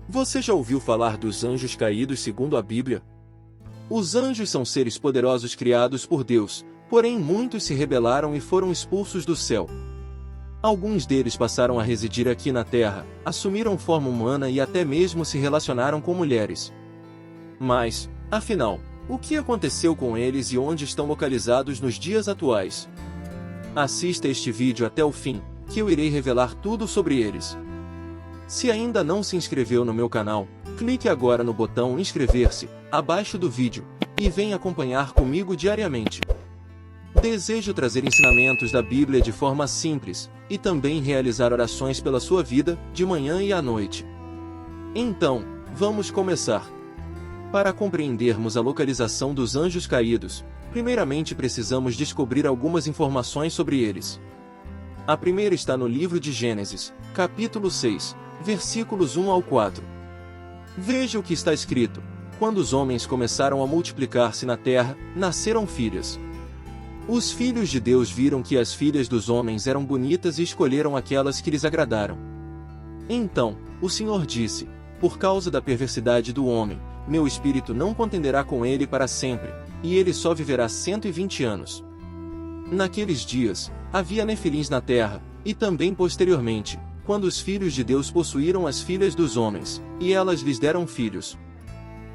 Você já ouviu falar dos anjos caídos segundo a Bíblia? Os anjos são seres poderosos criados por Deus, porém muitos se rebelaram e foram expulsos do céu. Alguns deles passaram a residir aqui na Terra, assumiram forma humana e até mesmo se relacionaram com mulheres. Mas, afinal, o que aconteceu com eles e onde estão localizados nos dias atuais? Assista este vídeo até o fim, que eu irei revelar tudo sobre eles. Se ainda não se inscreveu no meu canal, clique agora no botão inscrever-se, abaixo do vídeo, e venha acompanhar comigo diariamente. Desejo trazer ensinamentos da Bíblia de forma simples, e também realizar orações pela sua vida, de manhã e à noite. Então, vamos começar. Para compreendermos a localização dos anjos caídos, primeiramente precisamos descobrir algumas informações sobre eles. A primeira está no livro de Gênesis, capítulo 6, versículos 1 ao 4. Veja o que está escrito: quando os homens começaram a multiplicar-se na terra, nasceram filhas. Os filhos de Deus viram que as filhas dos homens eram bonitas e escolheram aquelas que lhes agradaram. Então, o Senhor disse: por causa da perversidade do homem, meu espírito não contenderá com ele para sempre, e ele só viverá 120 anos. Naqueles dias, havia nefilins na terra, e também posteriormente, quando os filhos de Deus possuíram as filhas dos homens, e elas lhes deram filhos.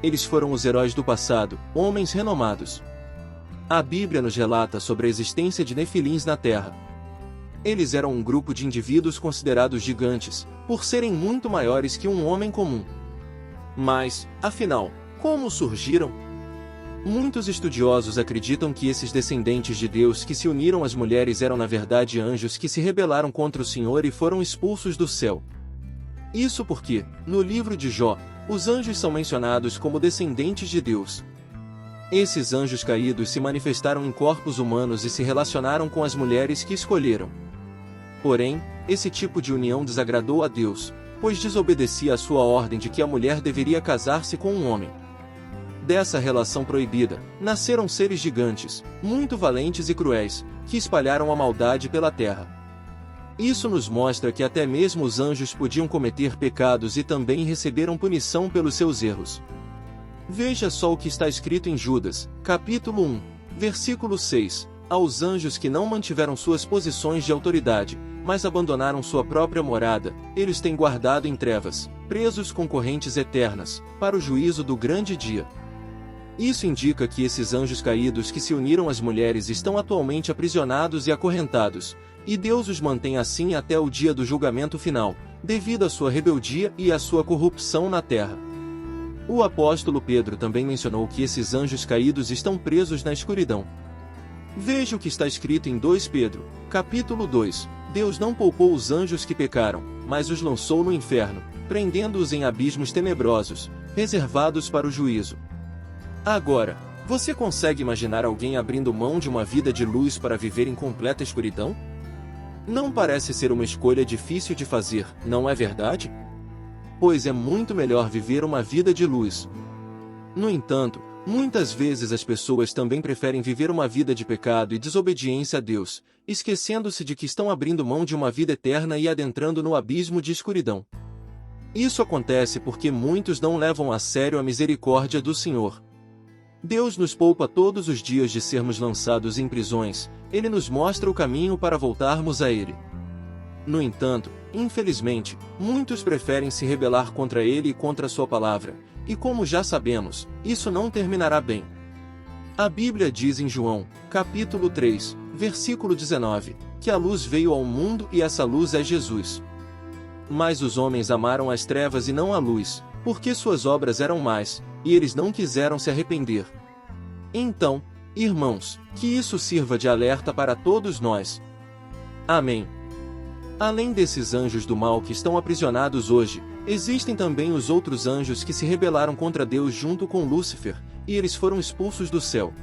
Eles foram os heróis do passado, homens renomados. A Bíblia nos relata sobre a existência de nefilins na terra. Eles eram um grupo de indivíduos considerados gigantes, por serem muito maiores que um homem comum. Mas, afinal, como surgiram? Muitos estudiosos acreditam que esses descendentes de Deus que se uniram às mulheres eram na verdade anjos que se rebelaram contra o Senhor e foram expulsos do céu. Isso porque, no livro de Jó, os anjos são mencionados como descendentes de Deus. Esses anjos caídos se manifestaram em corpos humanos e se relacionaram com as mulheres que escolheram. Porém, esse tipo de união desagradou a Deus, pois desobedecia à sua ordem de que a mulher deveria casar-se com um homem. Dessa relação proibida, nasceram seres gigantes, muito valentes e cruéis, que espalharam a maldade pela terra. Isso nos mostra que até mesmo os anjos podiam cometer pecados e também receberam punição pelos seus erros. Veja só o que está escrito em Judas, capítulo 1, versículo 6, aos anjos que não mantiveram suas posições de autoridade, mas abandonaram sua própria morada, eles têm guardado em trevas, presos com correntes eternas, para o juízo do grande dia. Isso indica que esses anjos caídos que se uniram às mulheres estão atualmente aprisionados e acorrentados, e Deus os mantém assim até o dia do julgamento final, devido à sua rebeldia e à sua corrupção na terra. O apóstolo Pedro também mencionou que esses anjos caídos estão presos na escuridão. Veja o que está escrito em 2 Pedro, capítulo 2, Deus não poupou os anjos que pecaram, mas os lançou no inferno, prendendo-os em abismos tenebrosos, reservados para o juízo. Agora, você consegue imaginar alguém abrindo mão de uma vida de luz para viver em completa escuridão? Não parece ser uma escolha difícil de fazer, não é verdade? Pois é muito melhor viver uma vida de luz. No entanto, muitas vezes as pessoas também preferem viver uma vida de pecado e desobediência a Deus, esquecendo-se de que estão abrindo mão de uma vida eterna e adentrando no abismo de escuridão. Isso acontece porque muitos não levam a sério a misericórdia do Senhor. Deus nos poupa todos os dias de sermos lançados em prisões, Ele nos mostra o caminho para voltarmos a Ele. No entanto, infelizmente, muitos preferem se rebelar contra Ele e contra sua palavra, e como já sabemos, isso não terminará bem. A Bíblia diz em João, capítulo 3, versículo 19, que a luz veio ao mundo e essa luz é Jesus. Mas os homens amaram as trevas e não a luz, porque suas obras eram más, e eles não quiseram se arrepender. Então, irmãos, que isso sirva de alerta para todos nós. Amém. Além desses anjos do mal que estão aprisionados hoje, existem também os outros anjos que se rebelaram contra Deus junto com Lúcifer, e eles foram expulsos do céu.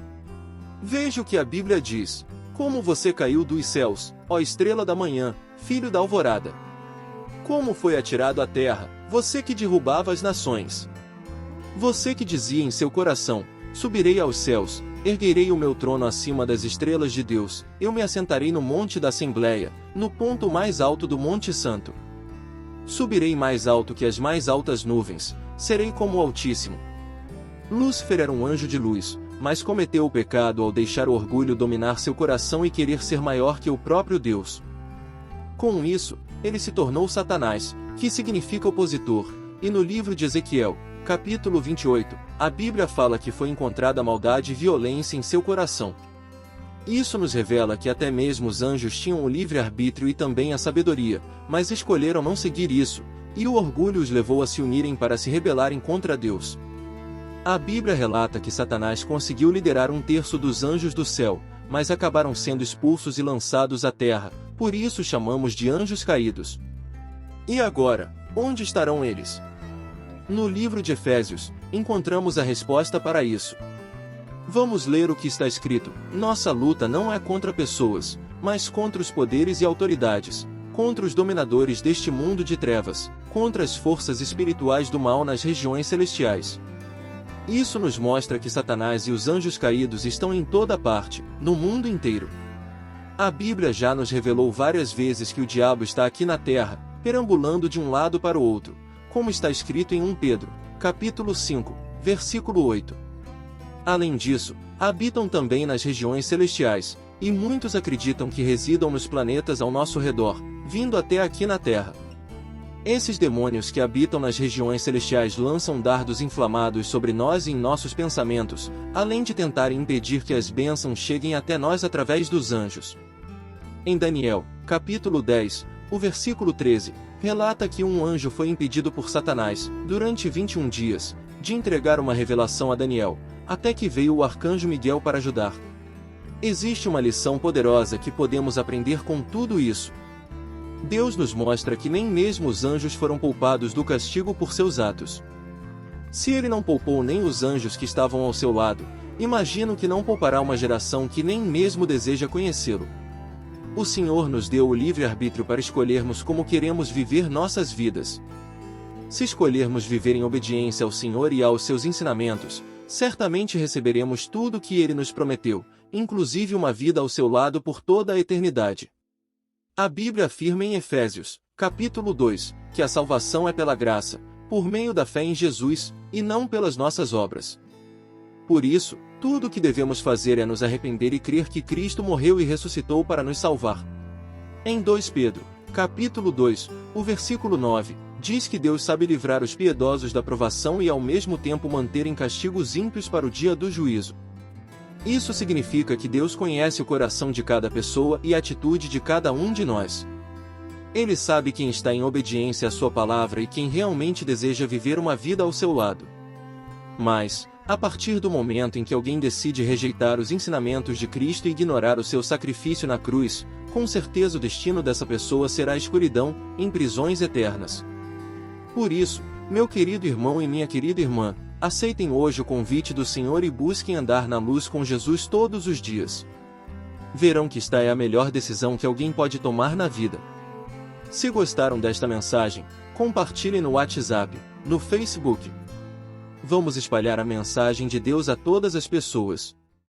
Veja o que a Bíblia diz: como você caiu dos céus, ó estrela da manhã, filho da alvorada. Como foi atirado à terra, você que derrubava as nações. Você que dizia em seu coração: subirei aos céus, erguerei o meu trono acima das estrelas de Deus, eu me assentarei no monte da Assembleia, no ponto mais alto do Monte Santo. Subirei mais alto que as mais altas nuvens, serei como o Altíssimo. Lúcifer era um anjo de luz, mas cometeu o pecado ao deixar o orgulho dominar seu coração e querer ser maior que o próprio Deus. Com isso, ele se tornou Satanás, que significa opositor, e no livro de Ezequiel, capítulo 28, a Bíblia fala que foi encontrada maldade e violência em seu coração. Isso nos revela que até mesmo os anjos tinham o livre-arbítrio e também a sabedoria, mas escolheram não seguir isso, e o orgulho os levou a se unirem para se rebelarem contra Deus. A Bíblia relata que Satanás conseguiu liderar 1/3 dos anjos do céu, mas acabaram sendo expulsos e lançados à terra, por isso chamamos de anjos caídos. E agora, onde estarão eles? No livro de Efésios, encontramos a resposta para isso. Vamos ler o que está escrito: nossa luta não é contra pessoas, mas contra os poderes e autoridades, contra os dominadores deste mundo de trevas, contra as forças espirituais do mal nas regiões celestiais. Isso nos mostra que Satanás e os anjos caídos estão em toda parte, no mundo inteiro. A Bíblia já nos revelou várias vezes que o diabo está aqui na terra, perambulando de um lado para o outro, como está escrito em 1 Pedro, capítulo 5, versículo 8. Além disso, habitam também nas regiões celestiais, e muitos acreditam que residam nos planetas ao nosso redor, vindo até aqui na Terra. Esses demônios que habitam nas regiões celestiais lançam dardos inflamados sobre nós e em nossos pensamentos, além de tentarem impedir que as bênçãos cheguem até nós através dos anjos. Em Daniel, capítulo 10, o versículo 13, relata que um anjo foi impedido por Satanás, durante 21 dias, de entregar uma revelação a Daniel, até que veio o arcanjo Miguel para ajudar. Existe uma lição poderosa que podemos aprender com tudo isso. Deus nos mostra que nem mesmo os anjos foram poupados do castigo por seus atos. Se ele não poupou nem os anjos que estavam ao seu lado, imagino que não poupará uma geração que nem mesmo deseja conhecê-lo. O Senhor nos deu o livre-arbítrio para escolhermos como queremos viver nossas vidas. Se escolhermos viver em obediência ao Senhor e aos seus ensinamentos, certamente receberemos tudo o que ele nos prometeu, inclusive uma vida ao seu lado por toda a eternidade. A Bíblia afirma em Efésios, capítulo 2, que a salvação é pela graça, por meio da fé em Jesus, e não pelas nossas obras. Por isso, tudo o que devemos fazer é nos arrepender e crer que Cristo morreu e ressuscitou para nos salvar. Em 2 Pedro, capítulo 2, o versículo 9, diz que Deus sabe livrar os piedosos da provação e ao mesmo tempo manter em castigo os ímpios para o dia do juízo. Isso significa que Deus conhece o coração de cada pessoa e a atitude de cada um de nós. Ele sabe quem está em obediência à sua palavra e quem realmente deseja viver uma vida ao seu lado. Mas, a partir do momento em que alguém decide rejeitar os ensinamentos de Cristo e ignorar o seu sacrifício na cruz, com certeza o destino dessa pessoa será a escuridão, em prisões eternas. Por isso, meu querido irmão e minha querida irmã, aceitem hoje o convite do Senhor e busquem andar na luz com Jesus todos os dias. Verão que esta é a melhor decisão que alguém pode tomar na vida. Se gostaram desta mensagem, compartilhem no WhatsApp, no Facebook. Vamos espalhar a mensagem de Deus a todas as pessoas.